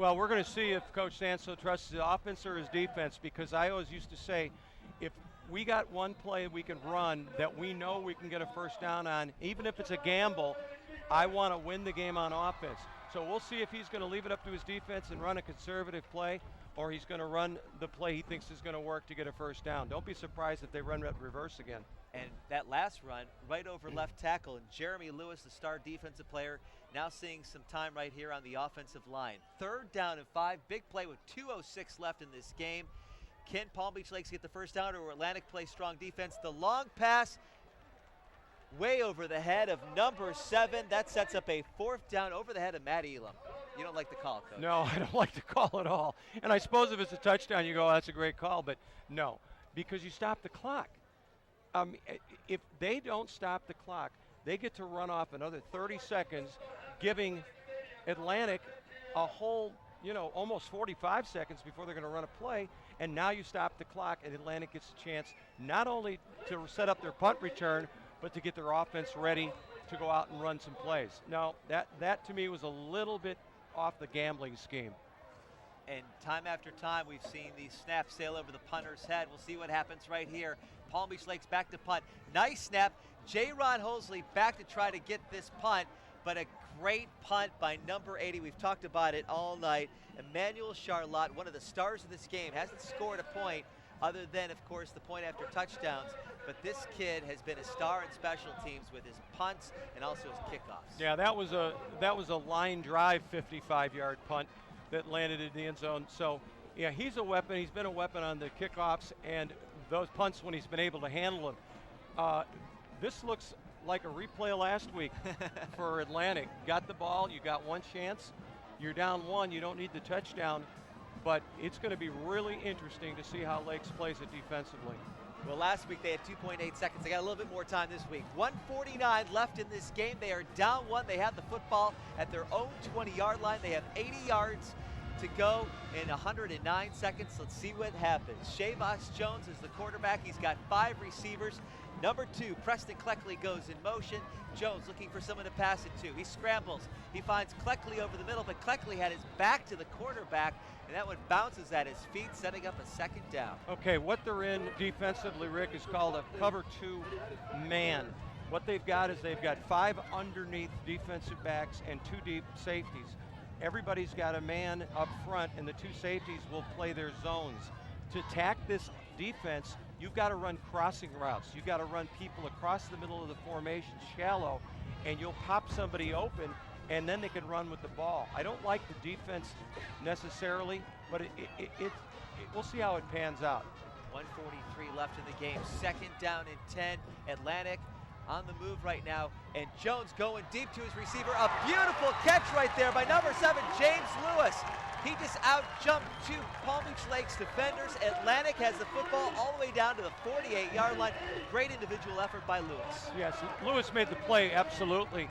Well, we're going to see if Coach Sanso trusts the offense or his defense, because I always used to say, if we got one play we can run that we know we can get a first down on, even if it's a gamble, I want to win the game on offense. So we'll see if he's going to leave it up to his defense and run a conservative play, or he's going to run the play he thinks is going to work to get a first down. Don't be surprised if they run that reverse again. And that last run, right over left tackle, and Jeremy Lewis, the star defensive player, now seeing some time right here on the offensive line. 3rd down and 5, big play with 2:06 left in this game. Can Palm Beach Lakes get the first down, or Atlantic play strong defense? The long pass, way over the head of number 7. That sets up a 4th down over the head of Matt Elam. You don't like the call, Coach? No, I don't like the call at all. And I suppose if it's a touchdown, you go, oh, that's a great call, but no, because you stop the clock. If they don't stop the clock, they get to run off another 30 seconds, giving Atlantic a whole, almost 45 seconds before they're going to run a play. And now you stop the clock, and Atlantic gets a chance not only to set up their punt return, but to get their offense ready to go out and run some plays. Now, that to me was a little bit off the gambling scheme. And time after time, we've seen these snaps sail over the punter's head. We'll see what happens right here. Palm Beach Lakes back to punt. Nice snap. J-Ron Hosley back to try to get this punt, but a great punt by number 80. We've talked about it all night. Emmanuel Charlotte, one of the stars of this game, hasn't scored a point other than, of course, the point after touchdowns. But this kid has been a star in special teams with his punts and also his kickoffs. Yeah, that was a line drive 55-yard punt that landed in the end zone. So, yeah, he's a weapon. He's been a weapon on the kickoffs and those punts when he's been able to handle them. This looks like a replay of last week for Atlantic. Got the ball, you got one chance, you're down 1, you don't need the touchdown, but it's going to be really interesting to see how Lakes plays it defensively. Well, last week they had 2.8 seconds. They got a little bit more time this week. 1:49 left in this game. They are down 1. They have the football at their own 20-yard line. They have 80 yards to go in 109 seconds. Let's see what happens. Shavas Jones is the quarterback. He's got 5 receivers. Number 2, Preston Cleckley goes in motion. Jones looking for someone to pass it to. He scrambles. He finds Cleckley over the middle, but Cleckley had his back to the quarterback, and that one bounces at his feet, setting up a 2nd down. Okay, what they're in defensively, Rick, is called a cover 2 man. What they've got is they've got 5 underneath defensive backs and 2 deep safeties. Everybody's got a man up front, and the 2 safeties will play their zones. To attack this defense, you've got to run crossing routes. You've got to run people across the middle of the formation, shallow, and you'll pop somebody open, and then they can run with the ball. I don't like the defense necessarily, but we'll see how it pans out. 1:43 left in the game. 2nd down and 10. Atlantic on the move right now, and Jones going deep to his receiver. A beautiful catch right there by number 7, James Lewis. He just out-jumped 2 Palm Beach Lakes defenders. Atlantic has the football all the way down to the 48-yard line. Great individual effort by Lewis. Yes, Lewis made the play, absolutely.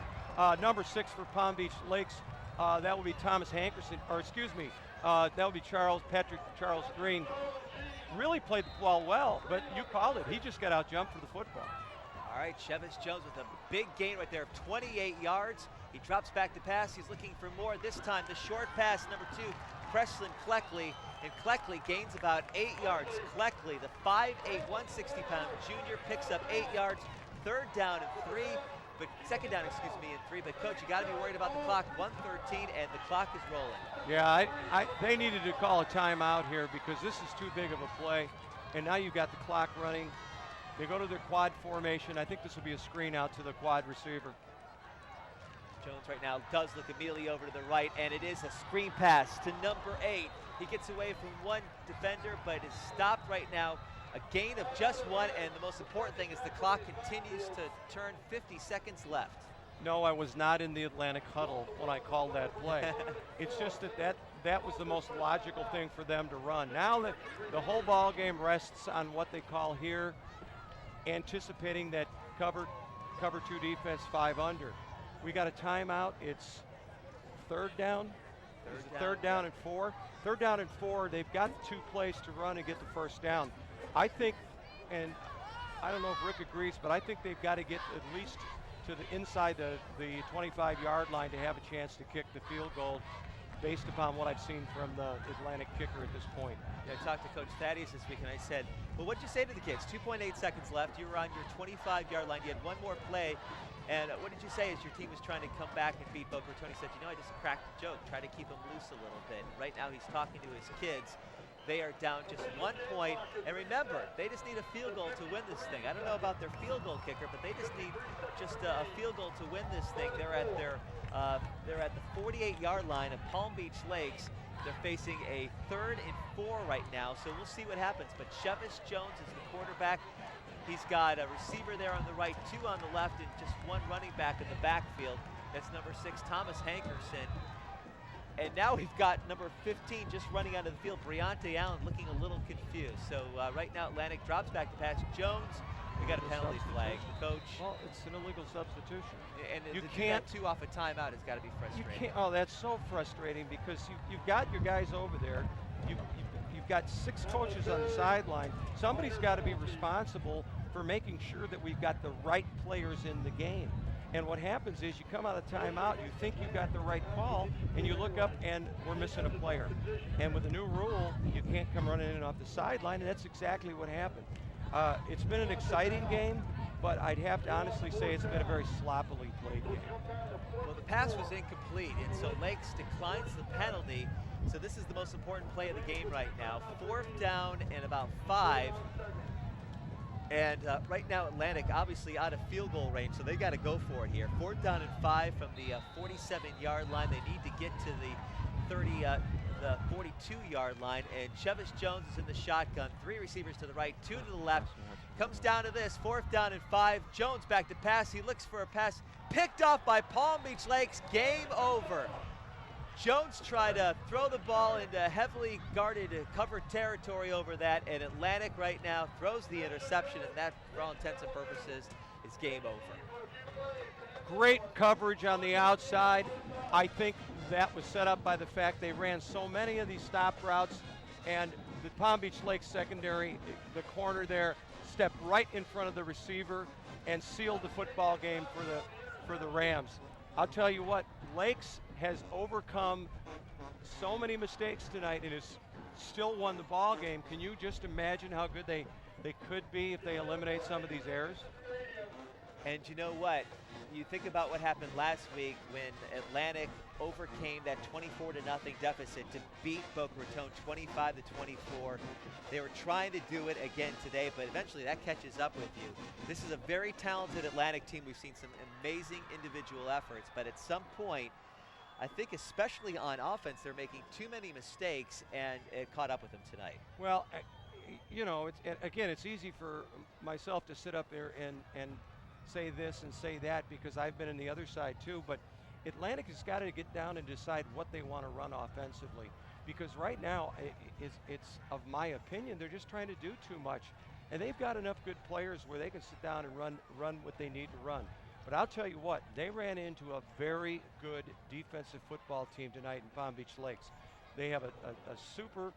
Number 6 for Palm Beach Lakes, that will be Thomas Hankerson, or excuse me, that will be Patrick Charles Green. Really played the ball well, but you called it. He just got out-jumped for the football. All right, Chevis Jones with a big gain right there of 28 yards. He drops back to pass. He's looking for more. This time, the short pass, number 2, Preston Cleckley. And Cleckley gains about 8 yards. Cleckley, the 5'8", 160-pound junior, picks up 8 yards. 3rd down and 3. But 2nd down, excuse me, and 3. But, Coach, you got to be worried about the clock. 1:13, and the clock is rolling. Yeah, they needed to call a timeout here because this is too big of a play. And now you've got the clock running. They go to their quad formation. I think this will be a screen out to the quad receiver. Jones right now does look immediately over to the right, and it is a screen pass to number 8. He gets away from 1 defender, but is stopped right now. A gain of just 1, and the most important thing is the clock continues to turn. 50 seconds left. No, I was not in the Atlantic huddle when I called that play. It's just that was the most logical thing for them to run. Now that the whole ball game rests on what they call here, anticipating that cover 2 defense 5 under. We got a timeout. It's 3rd down. Third down and 4. 3rd down and 4. They've got 2 plays to run and get the first down. I think, and I don't know if Rick agrees, but I think they've got to get at least to the inside the 25-yard line to have a chance to kick the field goal based upon what I've seen from the Atlantic kicker at this point. Yeah, I talked to Coach Thaddeus this week, and I said, well, what'd you say to the kids? 2.8 seconds left. You were on your 25-yard line. You had one more play. And what did you say as your team was trying to come back and beat Boca Raton? He said, I just cracked a joke. Try to keep them loose a little bit. Right now he's talking to his kids. They are down just 1 point. And remember, they just need a field goal to win this thing. I don't know about their field goal kicker, but they just need a field goal to win this thing. They're at the 48-yard line of Palm Beach Lakes. They're facing a 3rd and 4 right now, so we'll see what happens. But Chevis Jones is the quarterback. He's got a receiver there on the right, 2 on the left, and just 1 running back in the backfield. That's number 6, Thomas Hankerson. And now we've got number 15 just running onto the field, Briante Allen, looking a little confused. So right now Atlantic drops back to pass. Jones, we got a penalty flag. The coach. Well, it's an illegal substitution. And you to can't do that 2 off a timeout has got to be frustrating. You can't. Oh, that's so frustrating because you've got your guys over there. You've got 6 coaches on the sideline. Somebody's got to be responsible for making sure that we've got the right players in the game. And what happens is you come out of timeout, you think you've got the right call, and you look up and we're missing a player. And with the new rule, you can't come running in off the sideline, and that's exactly what happened. It's been an exciting game, but I'd have to honestly say it's been a very sloppily played game. Well, the pass was incomplete, and so Lakes declines the penalty. So this is the most important play of the game right now. 4th down and about 5. And right now Atlantic obviously out of field goal range, so they got to go for it here. 4th down and 5 from the 47-yard line. They need to get to the 42-yard line, and Chevis Jones is in the shotgun. 3 receivers to the right, 2 to the left. Comes down to this, 4th down and 5. Jones back to pass. He looks for a pass. Picked off by Palm Beach Lakes. Game over. Jones tried to throw the ball into heavily guarded covered territory over that, and Atlantic right now throws the interception, and that, for all intents and purposes, is game over. Great coverage on the outside. I think that was set up by the fact they ran so many of these stop routes, and the Palm Beach Lakes secondary, the corner there, stepped right in front of the receiver and sealed the football game for the Rams. I'll tell you what, Lakes has overcome so many mistakes tonight and has still won the ball game. Can you just imagine how good they could be if they eliminate some of these errors? And you know what? You think about what happened last week when Atlantic overcame that 24-0 deficit to beat Boca Raton 25-24. They were trying to do it again today, but eventually that catches up with you. This is a very talented Atlantic team. We've seen some amazing individual efforts, but at some point, I think especially on offense, they're making too many mistakes, and it caught up with them tonight. Well, it's easy for myself to sit up there and say this and say that because I've been in the other side too, but Atlantic has got to get down and decide what they want to run offensively, because right now it's of my opinion they're just trying to do too much, and they've got enough good players where they can sit down and run what they need to run. But I'll tell you what, they ran into a very good defensive football team tonight in Palm Beach Lakes. They have a super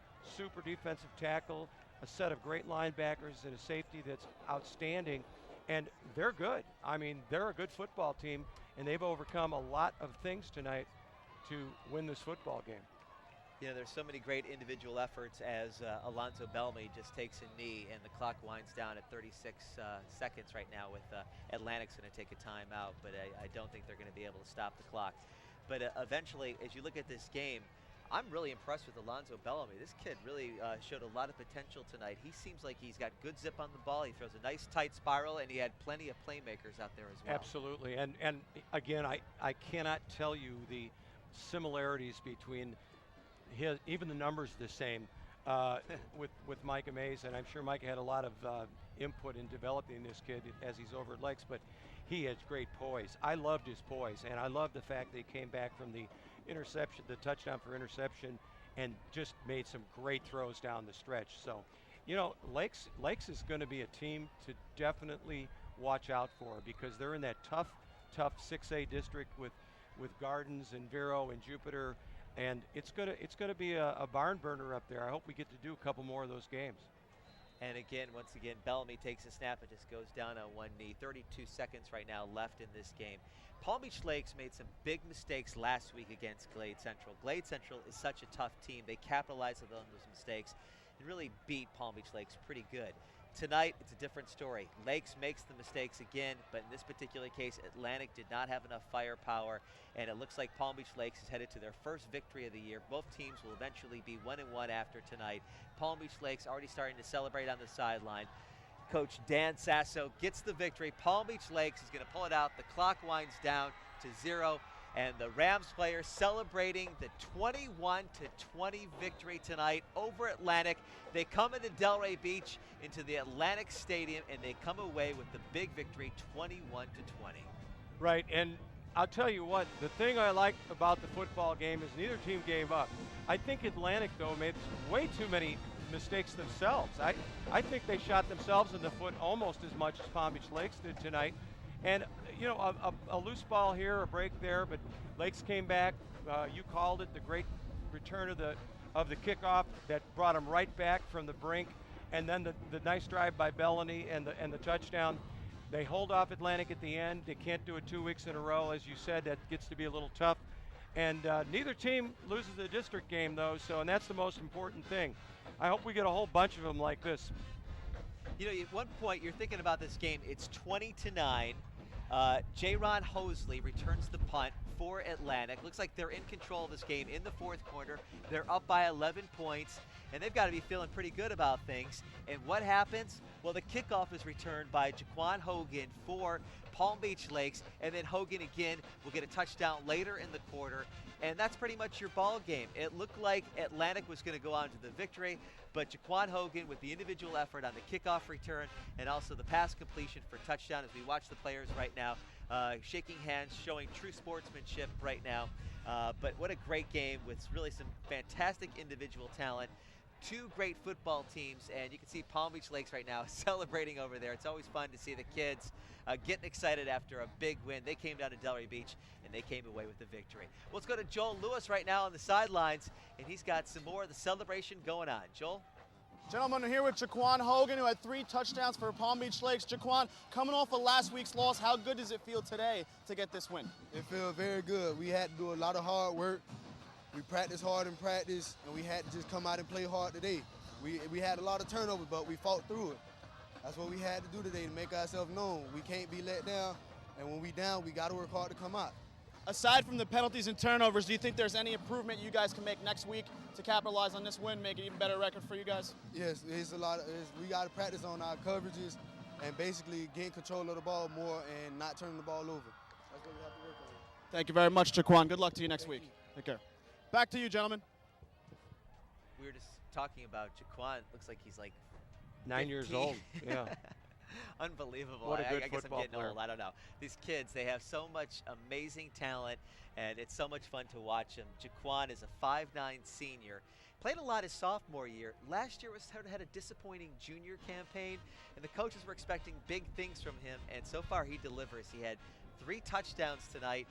defensive tackle, a set of great linebackers, and a safety that's outstanding. And they're good. I mean, they're a good football team, and they've overcome a lot of things tonight to win this football game. You know, there's so many great individual efforts as Alonzo Bellamy just takes a knee, and the clock winds down at 36 seconds right now with Atlantic's going to take a timeout, but I don't think they're going to be able to stop the clock. But eventually, as you look at this game, I'm really impressed with Alonzo Bellamy. This kid really showed a lot of potential tonight. He seems like he's got good zip on the ball. He throws a nice tight spiral, and he had plenty of playmakers out there as well. Absolutely, and again, I cannot tell you the similarities between even the numbers the same with Micah Mays, and I'm sure Micah had a lot of input in developing this kid as he's over at Lakes, but he has great poise. I loved his poise, and I love the fact that he came back from the interception, the touchdown for interception, and just made some great throws down the stretch. So, you know, Lakes is going to be a team to definitely watch out for because they're in that tough 6A district with Gardens and Vero and Jupiter, and it's gonna be a barn burner up there. I hope we get to do a couple more of those games. And again, once again, Bellamy takes a snap and just goes down on one knee. 32 seconds right now left in this game. Palm Beach Lakes made some big mistakes last week against Glade Central. Glade Central is such a tough team. They capitalized on those mistakes and really beat Palm Beach Lakes pretty good. Tonight, it's a different story. Lakes makes the mistakes again, but in this particular case, Atlantic did not have enough firepower, and it looks like Palm Beach Lakes is headed to their first victory of the year. Both teams will eventually be 1-1 after tonight. Palm Beach Lakes already starting to celebrate on the sideline. Coach Dan Sasso gets the victory. Palm Beach Lakes is going to pull it out. The clock winds down to 0. And the Rams players celebrating the 21-20 victory tonight over Atlantic. They come into Delray Beach, into the Atlantic Stadium, and they come away with the big victory, 21-20. Right, and I'll tell you what, the thing I like about the football game is neither team gave up. I think Atlantic, though, made way too many mistakes themselves. I think they shot themselves in the foot almost as much as Palm Beach Lakes did tonight. And, you know, a loose ball here, a break there, but Lakes came back. You called it, the great return of the kickoff that brought them right back from the brink. And then the nice drive by Bellany and the touchdown. They hold off Atlantic at the end. They can't do it 2 weeks in a row. As you said, that gets to be a little tough. And neither team loses the district game, though, and that's the most important thing. I hope we get a whole bunch of them like this. You know, at one point, you're thinking about this game. It's 20-9. J-Ron Hosley returns the punt for Atlantic. Looks like they're in control of this game in the fourth quarter. They're up by 11 points, and they've got to be feeling pretty good about things. And what happens? Well, the kickoff is returned by Jaquan Hogan for Palm Beach Lakes, and then Hogan again will get a touchdown later in the quarter. And that's pretty much your ball game. It looked like Atlantic was going to go on to the victory, but Jaquan Hogan with the individual effort on the kickoff return and also the pass completion for touchdown as we watch the players right now shaking hands, showing true sportsmanship right now. But what a great game with really some fantastic individual talent. Two great football teams, and you can see Palm Beach Lakes right now celebrating over there. It's always fun to see the kids getting excited after a big win. They came down to Delray Beach, and they came away with the victory. Well, let's go to Joel Lewis right now on the sidelines, and he's got some more of the celebration going on. Joel? Gentlemen, I'm here with Jaquan Hogan, who had 3 touchdowns for Palm Beach Lakes. Jaquan, coming off of last week's loss, how good does it feel today to get this win? It feels very good. We had to do a lot of hard work. We practiced hard in practice, and we had to just come out and play hard today. We had a lot of turnovers, but we fought through it. That's what we had to do today to make ourselves known. We can't be let down, and when we down, we got to work hard to come out. Aside from the penalties and turnovers, do you think there's any improvement you guys can make next week to capitalize on this win, make it even better record for you guys? Yes, it's a lot. We got to practice on our coverages and basically getting control of the ball more and not turning the ball over. That's what we have to work on. Thank you very much, Jaquan. Good luck to you next week. Take care. Back to you, gentlemen. We were just talking about Jaquan. Looks like he's like 9 years old. Yeah. Unbelievable. What a good I guess I'm football getting player. old. I don't know. These kids, they have so much amazing talent, and it's so much fun to watch them. Jaquan is a 5'9" senior. Played a lot his sophomore year. Last year had a disappointing junior campaign, and the coaches were expecting big things from him, and so far he delivers. He had 3 touchdowns tonight.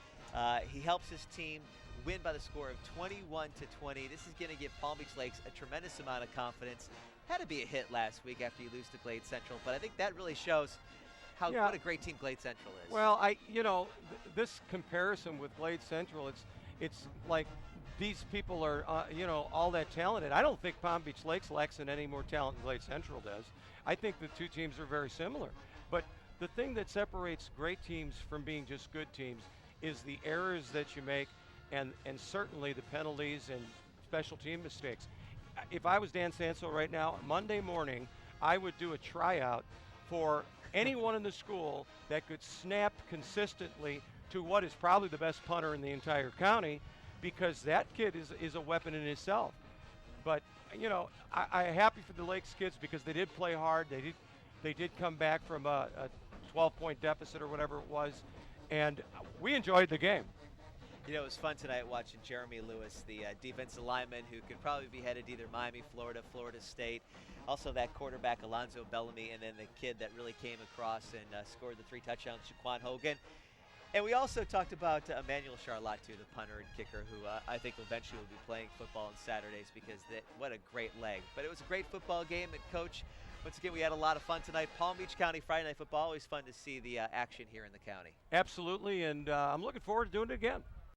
He helps his team win by the score of 21-20. This is going to give Palm Beach Lakes a tremendous amount of confidence. Had to be a hit last week after you lose to Glade Central, but I think that really shows what a great team Glade Central is. Well, this comparison with Glade Central, it's like these people are, all that talented. I don't think Palm Beach Lakes lacks in any more talent than Glade Central does. I think the two teams are very similar. But the thing that separates great teams from being just good teams is the errors that you make and certainly the penalties and special team mistakes. If I was Dan Sansel right now, Monday morning, I would do a tryout for anyone in the school that could snap consistently to what is probably the best punter in the entire county, because that kid is a weapon in itself. But, I'm happy for the Lakes kids because they did play hard. They did come back from a 12-point deficit or whatever it was, and we enjoyed the game. It was fun tonight watching Jeremy Lewis, the defensive lineman who could probably be headed to either Miami, Florida, Florida State. Also that quarterback, Alonzo Bellamy, and then the kid that really came across and scored the 3 touchdowns, Jaquan Hogan. And we also talked about Emmanuel Charlotte, the punter and kicker, who I think eventually will be playing football on Saturdays because what a great leg. But it was a great football game, and Coach, Once again, we had a lot of fun tonight. Palm Beach County Friday Night Football, always fun to see the action here in the county. Absolutely, and I'm looking forward to doing it again.